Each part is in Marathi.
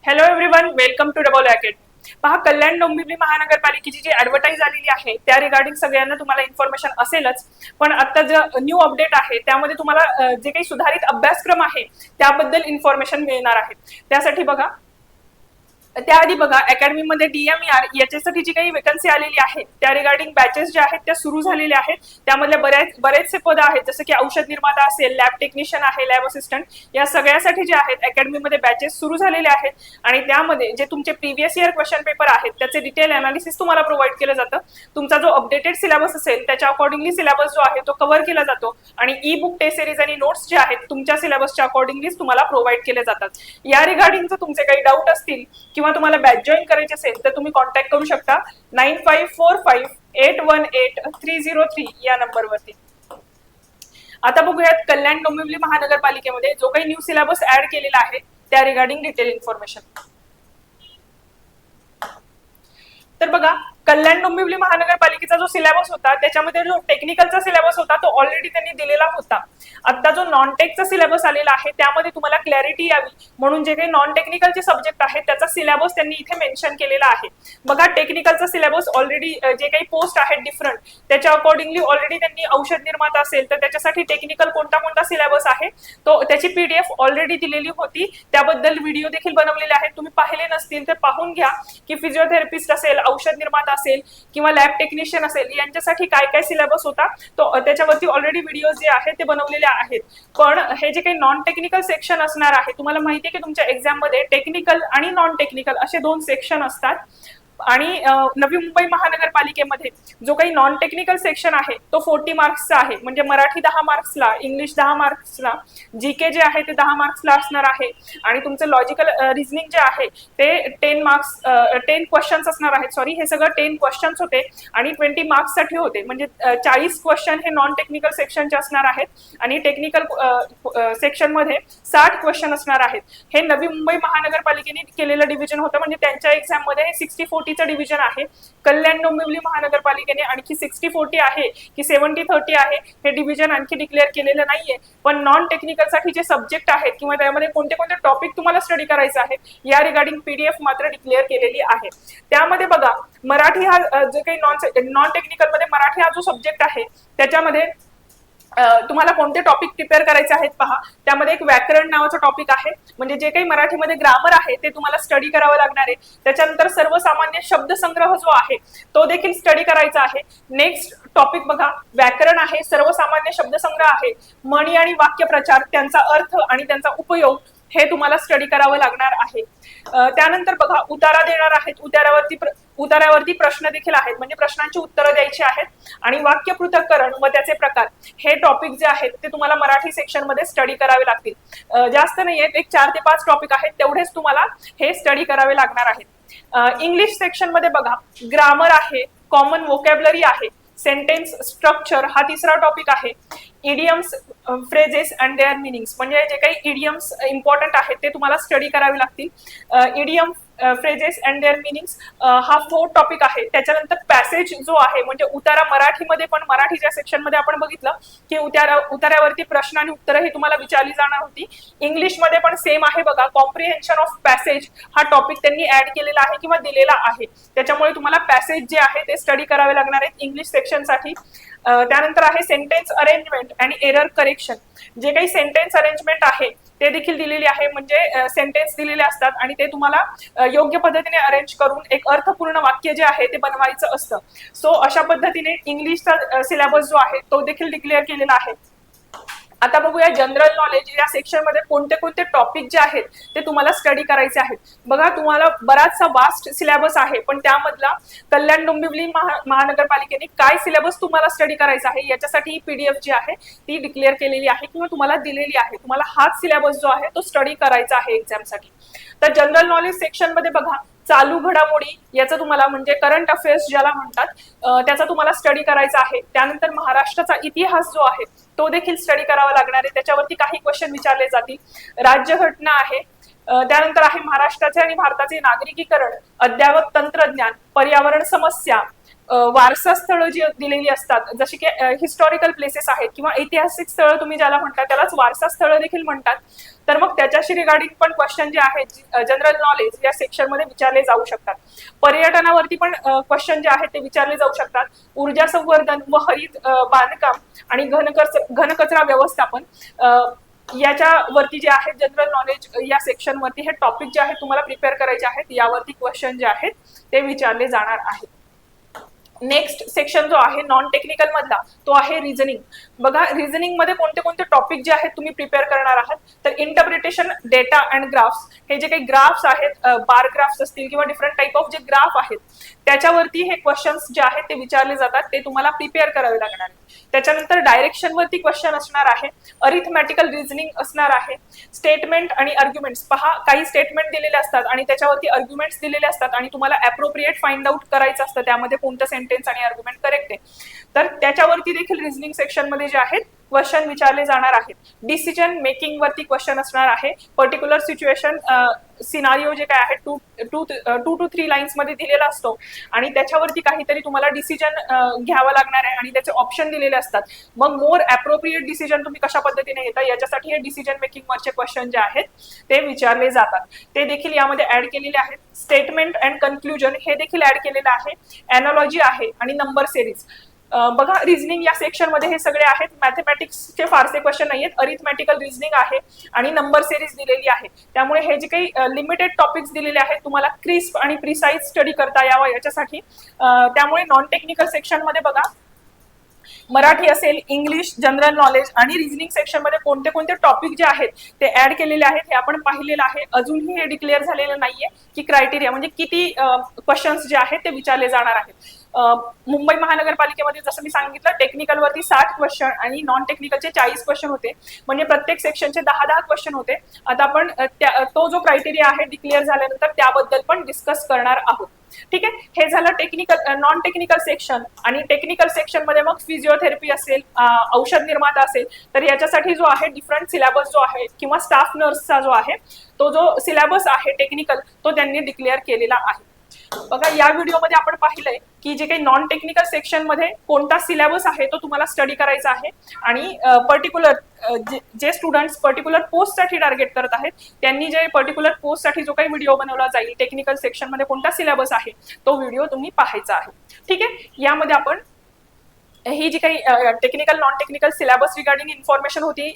Hello everyone, welcome to double academy. पहा, कल्याण डोंबिवली महानगरपालिकेची जी ऍडव्हर्टाईज आलेली आहे त्या रिगार्डिंग सगळ्यांना तुम्हाला इन्फॉर्मेशन असेलच, पण आता जो न्यू अपडेट आहे त्यामध्ये तुम्हाला जे काही सुधारित अभ्यासक्रम आहे त्याबद्दल इन्फॉर्मेशन मिळणार आहे। त्यासाठी बघा, त्याआधी बघा, अकॅडमीमध्ये DMER याच्यासाठी जी काही वेकन्सी आलेली आहे त्या रिगार्डिंग बॅचेस ज्या आहेत त्या सुरू झालेल्या आहेत। त्यामधले बरेचसे पद आहेत, जसं की औषध निर्माता असेल, लॅब टेक्निशियन आहे, लॅब असिस्टंट, या सगळ्यासाठी जे आहेत अकॅडमीमध्ये बॅचेस सुरू झालेले आहेत। आणि त्यामध्ये जे तुमचे प्रीवियस इयर क्वेश्चन पेपर आहेत त्याचे डिटेल अनालिसिस तुम्हाला प्रोव्हाइड केलं जातं। तुमचा जो अपडेटेड सिलेबस असेल त्याच्या अकॉर्डिंगली सिलेबस जो आहे तो कव्हर केला जातो आणि ई बुक टेस्ट सिरीज आणि नोट्स जे आहेत तुमच्या सिलेबसच्या अकॉर्डिंगलीच तुम्हाला प्रोव्हाइड केले जातात। या रिगार्डिंग जर तुमचे काही डाऊट असतील किंवा तुम्हाला बॅच जॉईन करायचे असेल तर तुम्ही कॉन्टॅक्ट करू शकता 9545818303 या नंबरवरती। आता बघूयात कल्याण डोंबिवली महानगरपालिकेमध्ये जो काही न्यू सिलेबस ऍड केलेला आहे त्या रिगार्डिंग डिटेल इन्फॉर्मेशन। तर बघा, कल्याण डोंबिवली महानगरपालिकेचा जो सिलेबस होता त्याच्यामध्ये जो टेक्निकलचा सिलेबस होता तो ऑलरेडी त्यांनी दिलेला होता। आता जो नॉन टेकचा सिलेबस आलेला आहे त्यामध्ये तुम्हाला क्लॅरिटी यावी म्हणून जे काही नॉन टेक्निकलचे सब्जेक्ट आहेत त्याचा सिलेबस त्यांनी इथे मेन्शन केलेला आहे। बघा, टेक्निकलचा सिलेबस ऑलरेडी जे काही पोस्ट आहेत डिफरंट त्याच्या अकॉर्डिंगली ऑलरेडी त्यांनी औषध निर्माता असेल तर त्याच्यासाठी टेक्निकल कोणता कोणता सिलेबस आहे तो त्याची PDF ऑलरेडी दिलेली होती। त्याबद्दल व्हिडिओ देखील बनवलेले आहेत, तुम्ही पाहिले नसतील तर पाहून घ्या की फिजिओथेरपिस्ट असेल, औषध निर्माता असेल किंवा लॅब टेक्निशियन असेल यांच्यासाठी काय काय सिलेबस होता तो त्याच्यावरती ऑलरेडी व्हिडिओ जे आहेत ते बनवलेले आहेत। पण हे जे काही नॉन टेक्निकल सेक्शन असणार आहे, तुम्हाला माहिती आहे की तुमच्या एक्झाम मध्ये टेक्निकल आणि नॉन टेक्निकल असे दोन सेक्शन असतात। आणि नवी मुंबई महानगरपालिकेमध्ये जो काही नॉन टेक्निकल सेक्शन आहे तो 40 मार्क्सचा आहे, म्हणजे मराठी 10 मार्क्सला, इंग्लिश 10 मार्क्सला, जीके जे आहे ते 10 मार्क्सला असणार आहे आणि तुमचं लॉजिकल रिझनिंग जे आहे ते 10 क्वेश्चन्स असणार आहेत। सॉरी, हे सगळं 10 क्वेश्चन्स होते आणि 20 मार्क्स साठी होते, म्हणजे 40 क्वेश्चन हे नॉन टेक्निकल सेक्शनचे असणार आहेत आणि टेक्निकल सेक्शन मध्ये 60 क्वेश्चन असणार आहेत। हे नवी मुंबई महानगरपालिकेने केलेलं डिव्हिजन होतं, म्हणजे त्यांच्या एक्झाम मध्ये 60-40 डिव्हिजन आहे। कल्याण डोंबिवली महानगरपालिकेने आणखी 60-40 आहे की 70-30 आहे हे डिव्हिजन आणखी डिक्लेअर केलेलं नाहीये। पण नॉन टेक्निकल साठी जे सब्जेक्ट आहेत किंवा त्यामध्ये कोणते कोणते टॉपिक तुम्हाला स्टडी करायचे आहे या रिगार्डिंग PDF मात्र डिक्लेअर केलेली आहे। त्यामध्ये बघा, मराठी हा जो काही नॉन टेक्निकल मध्ये मराठी हा जो सब्जेक्ट आहे त्याच्यामध्ये तुम्हाला कोणते टॉपिक प्रिपेअर करायचे आहेत पहा। त्यामध्ये एक व्याकरण नावाचा टॉपिक आहे, म्हणजे जे काही मराठीमध्ये ग्रामर आहे ते तुम्हाला स्टडी करावं लागणार आहे। त्याच्यानंतर सर्वसामान्य शब्दसंग्रह जो आहे तो देखील स्टडी करायचा आहे। नेक्स्ट टॉपिक बघा, व्याकरण आहे, सर्वसामान्य शब्दसंग्रह आहे, म्हणी आणि वाक्यप्रचार, त्यांचा अर्थ आणि त्यांचा उपयोग हे तुम्हाला स्टडी करावं लागणार आहे। त्यानंतर बघा, उतारा देणार आहेत, उतार्यावरती प्रश्न देखील आहेत, म्हणजे प्रश्नांची उत्तरं द्यायची आहेत। आणि वाक्य पृथक्करण व त्याचे प्रकार हे टॉपिक जे आहेत ते तुम्हाला मराठी सेक्शन मध्ये स्टडी करावे लागतील। जास्त नाही आहेत, एक 4 ते 5 टॉपिक आहेत, तेवढेच तुम्हाला हे स्टडी करावे लागणार आहेत। इंग्लिश सेक्शन मध्ये बघा, ग्रामर आहे, कॉमन वोकॅब्युलरी आहे, सेंटेन्स स्ट्रक्चर हा तिसरा टॉपिक आहे, idioms, phrases and their meanings, म्हणजे जे काही इडियम्स इम्पॉर्टंट आहेत ते तुम्हाला स्टडी करावे लागतील। Idiom, phrases and their meanings हा 4th टॉपिक आहे। त्याच्यानंतर पॅसेज जो आहे, म्हणजे उतारा, मराठीमध्ये पण मराठीच्या सेक्शन मध्ये आपण बघितलं की उतार्यावरती प्रश्न आणि उत्तरं ही तुम्हाला विचारली जाणार होती। इंग्लिशमध्ये पण सेम आहे बघा, कॉम्प्रिहेन्शन ऑफ पॅसेज हा टॉपिक त्यांनी ऍड केलेला आहे किंवा दिलेला आहे, त्याच्यामुळे तुम्हाला पॅसेज जे आहे ते स्टडी करावे लागणार आहेत इंग्लिश सेक्शन साठी। त्यानंतर आहे सेंटेन्स अरेंजमेंट आणि एरर करेक्शन, जे काही सेंटेन्स अरेंजमेंट आहे ते देखील दिलेली आहे, म्हणजे सेंटेन्स दिलेले असतात आणि ते तुम्हाला योग्य पद्धतीने अरेंज करून एक अर्थपूर्ण वाक्य जे आहे ते बनवायचं असतं। सो अशा पद्धतीने इंग्लिशचा सिलेबस जो आहे तो देखील डिक्लेअर केलेला आहे। आता बघूया जनरल नॉलेज या सेक्शन मध्ये कोणते कोणते टॉपिक जे आहेत ते तुम्हाला स्टडी करायचे आहेत। बघा, तुम्हाला बराचसा वास्ट सिलेबस आहे, पण त्यामधला कल्याण डोंबिवली महानगरपालिकेने काय सिलेबस तुम्हाला स्टडी करायचा आहे याच्यासाठी ही PDF जी आहे ती डिक्लेअर केलेली आहे किंवा तुम्हाला दिलेली आहे। तुम्हाला हाच सिलेबस जो आहे तो स्टडी करायचा आहे एक्झाम साठी। तर जनरल नॉलेज सेक्शन मध्ये बघा, चालू घडामोडी याचा तुम्हाला, म्हणजे करंट अफेअर्स ज्याला म्हणतात, त्याचा तुम्हाला स्टडी करायचा आहे। त्यानंतर महाराष्ट्राचा इतिहास जो आहे तो देखील स्टडी करावा लागणार आहे, त्याच्यावरती काही क्वेश्चन विचारले जातील। राज्यघटना आहे, त्यानंतर आहे महाराष्ट्राचे आणि भारताचे नागरिकीकरण, अद्ययावत तंत्रज्ञान, पर्यावरण समस्या, वारसा स्थळं जी दिलेली असतात, जशी की हिस्टॉरिकल प्लेसेस आहेत किंवा ऐतिहासिक स्थळं तुम्ही ज्याला म्हणता त्यालाच वारसा स्थळं देखील म्हणतात. तर मग त्याच्याशी रिगार्डिंग पण क्वेश्चन जे आहेत जनरल नॉलेज या सेक्शन मध्ये विचारले जाऊ शकतात. पर्यटनावरती पण क्वेश्चन जे आहेत ते विचारले जाऊ शकतात. ऊर्जा संवर्धन व हरित बांधकाम आणि घनकचरा व्यवस्थापन याच्यावरती जे आहे जनरल नॉलेज या सेक्शन वरती हे टॉपिक जे आहेत तुम्हाला प्रिपेअर करायचे आहेत, यावरती क्वेश्चन जे आहेत ते विचारले जाणार आहेत. नेक्स्ट सेक्शन जो आहे नॉन टेक्निकल मधला तो आहे रिझनिंग. बघा रिझनिंग मध्ये कोणते कोणते टॉपिक जे आहेत तुम्ही प्रिपेअर करणार आहात, तर इंटरप्रिटेशन, डेटा अँड ग्राफ्स, हे जे काही ग्राफ्स आहेत, बार ग्राफ्स असतील किंवा डिफरंट टाइप ऑफ जे ग्राफ आहेत त्याच्यावरती हे क्वेश्चन्स जे आहेत ते विचारले जातात, ते तुम्हाला प्रिपेअर करावे लागणार आहे. त्याच्यानंतर डायरेक्शन वरती क्वेश्चन असणार आहे, अरिथमॅटिकल रिझनिंग असणार आहे, स्टेटमेंट आणि आर्ग्युमेंट्स. पहा काही स्टेटमेंट दिलेले असतात आणि त्याच्यावरती आर्ग्युमेंट्स दिलेले असतात आणि तुम्हाला अप्रोप्रिएट फाइंड आउट करायचं असतं त्यामध्ये कोणतं सेंटेन्स आणि आर्ग्युमेंट करेक्ट आहे. तर त्याच्यावरती देखील रिझनिंग सेक्शन मध्ये जे आहेत क्वेश्चन विचारले जाणार आहेत. डिसिजन मेकिंग वरती क्वेश्चन असणार आहे, पर्टिक्युलर सिच्युएशन सिनारिओ जे काय आहे 2 to 3 लाईन्स मध्ये दिलेला असतो आणि त्याच्यावरती काहीतरी तुम्हाला डिसिजन घ्यावं लागणार आहे आणि त्याचे ऑप्शन दिलेले असतात. मग मोर अप्रोप्रिएट डिसिजन तुम्ही कशा पद्धतीने घेता याच्यासाठी हे डिसिजन मेकिंग वरचे क्वेश्चन जे आहेत ते विचारले जातात, ते देखील यामध्ये ऍड केलेले आहेत. स्टेटमेंट अँड कन्क्लुजन हे देखील ऍड केलेलं आहे, एनॉलॉजी आहे आणि नंबर सिरीज. बघा रिझनिंग या सेक्शन मध्ये हे सगळे आहेत. मॅथमॅटिक्सचे फारसे क्वेश्चन नाहीयेत, अरिथमॅटिकल रिझनिंग आहे आणि नंबर सिरीज दिलेली आहे. त्यामुळे हे जे काही लिमिटेड टॉपिक्स दिलेले आहेत तुम्हाला क्रिस्प आणि प्रिसाइज स्टडी करता यावा याच्यासाठी. त्यामुळे नॉन टेक्निकल सेक्शन मध्ये बघा मराठी असेल, इंग्लिश, जनरल नॉलेज आणि रिझनिंग सेक्शन मध्ये कोणते कोणते टॉपिक जे आहेत ते ऍड केलेले आहेत हे आपण पाहिलेलं आहे. अजूनही हे डिक्लेअर झालेलं नाहीये की क्रायटेरिया म्हणजे किती क्वेश्चन्स जे आहेत ते विचारले जाणार आहेत. मुंबई महानगरपालिकेमध्ये जसं मी सांगितलं टेक्निकल वरती 60 क्वेश्चन आणि नॉन टेक्निकलचे 40 क्वेश्चन होते, म्हणजे प्रत्येक सेक्शनचे 10-10 क्वेश्चन होते. आता आपण तो जो क्रायटेरिया आहे डिक्लेअर झाल्यानंतर त्याबद्दल पण डिस्कस करणार आहोत. ठीक आहे, हे झालं टेक्निकल नॉन टेक्निकल सेक्शन. आणि टेक्निकल सेक्शन मध्ये मग फिजिओथेरपी असेल, औषध निर्माता असेल, तर याच्यासाठी जो आहे डिफरंट सिलेबस जो आहे किंवा स्टाफ नर्सचा जो आहे तो जो सिलेबस आहे टेक्निकल तो त्यांनी डिक्लेअर केलेला आहे. बघा या व्हिडिओमध्ये आपण पाहिलंय की जे काही नॉन टेक्निकल सेक्शन मध्ये कोणता सिलेबस आहे तो तुम्हाला स्टडी करायचा आहे आणि पर्टिक्युलर जे स्टुडंट्स पर्टिक्युलर पोस्ट साठी टार्गेट करत आहेत त्यांनी जे पर्टिक्युलर पोस्ट साठी जो काही व्हिडिओ बनवला जाईल टेक्निकल सेक्शन मध्ये कोणता सिलेबस आहे तो व्हिडिओ तुम्ही पाहायचा आहे. ठीक आहे, यामध्ये आपण ही जी काही technical non technical syllabus regarding information होती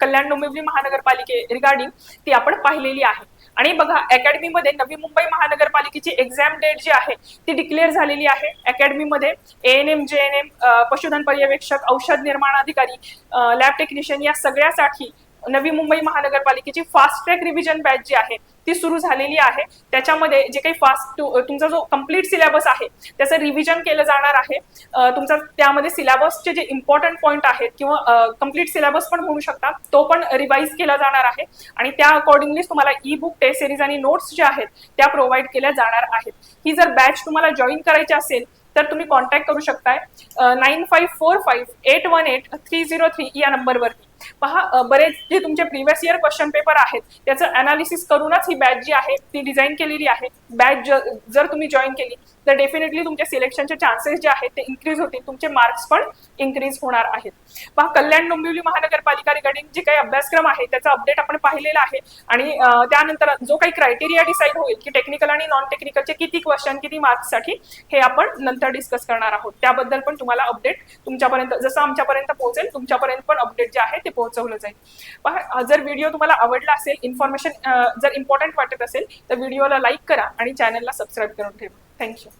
कल्याण डोंबिवली महानगरपालिके रिगार्डिंग ती आपण पाहिलेली आहे. आणि बघा अकॅडमीमध्ये नवी मुंबई महानगरपालिकेची एक्झाम डेट जी आहे ती डिक्लेअर झालेली आहे. अकॅडमीमध्ये ANM, JNM, पशुधन पर्यवेक्षक, औषध निर्माण अधिकारी, लॅब टेक्निशियन या सगळ्यासाठी नवी मुंबई महानगरपालिकेची फास्ट ट्रॅक रिव्हिजन बॅच जी आहे ती सुरू झालेली आहे. त्याच्यामध्ये जे काही तुमचा जो कम्प्लीट सिलेबस आहे त्याचं रिव्हिजन केलं जाणार आहे. तुमचा त्यामध्ये सिलेबसचे जे इम्पॉर्टंट पॉईंट आहेत किंवा कम्प्लीट सिलेबस पण म्हणू शकता तो पण रिवाइज केला जाणार आहे आणि त्या अकॉर्डिंगली तुम्हाला ई बुक, टेस्ट सिरीज आणि नोट्स ज्या आहेत त्या प्रोव्हाइड केल्या जाणार आहेत. ही जर बॅच तुम्हाला जॉईन करायची असेल तर तुम्ही कॉन्टॅक्ट करू शकताय 9545818303 या नंबरवरती. पहा बरेच जे तुमचे प्रिव्हियस इयर क्वेश्चन पेपर आहेत त्याचं अनालिसिस करूनच ही बॅच जी आहे ती डिझाईन केलेली आहे. बॅच जर तुम्ही जॉईन केली तर डेफिनेटली तुमच्या सिलेक्शनचे चान्सेस जे आहेत ते इन्क्रीज होतील, तुमचे मार्क्स पण इन्क्रीज होणार आहेत. पहा कल्याण डोंबिवली महानगरपालिका रिगार्डिंग जे काही अभ्यासक्रम आहे त्याचा अपडेट आपण पाहिलेला आहे आणि त्यानंतर जो काही क्रायटेरिया डिसाईड होईल की टेक्निकल आणि नॉन टेक्निकलचे किती क्वेश्चन किती मार्क्ससाठी हे आपण नंतर डिस्कस करणार आहोत. त्याबद्दल पण तुम्हाला अपडेट तुमच्यापर्यंत जसं आमच्यापर्यंत पोहोचेल तुमच्यापर्यंत पण अपडेट जे आहे ते पोहोचवलं जाईल. पहा जर व्हिडिओ तुम्हाला आवडला असेल, इन्फॉर्मेशन जर इम्पॉर्टंट वाटत असेल तर व्हिडिओला लाईक करा आणि चॅनलला सबस्क्राईब करून ठेवा. थँक्यू.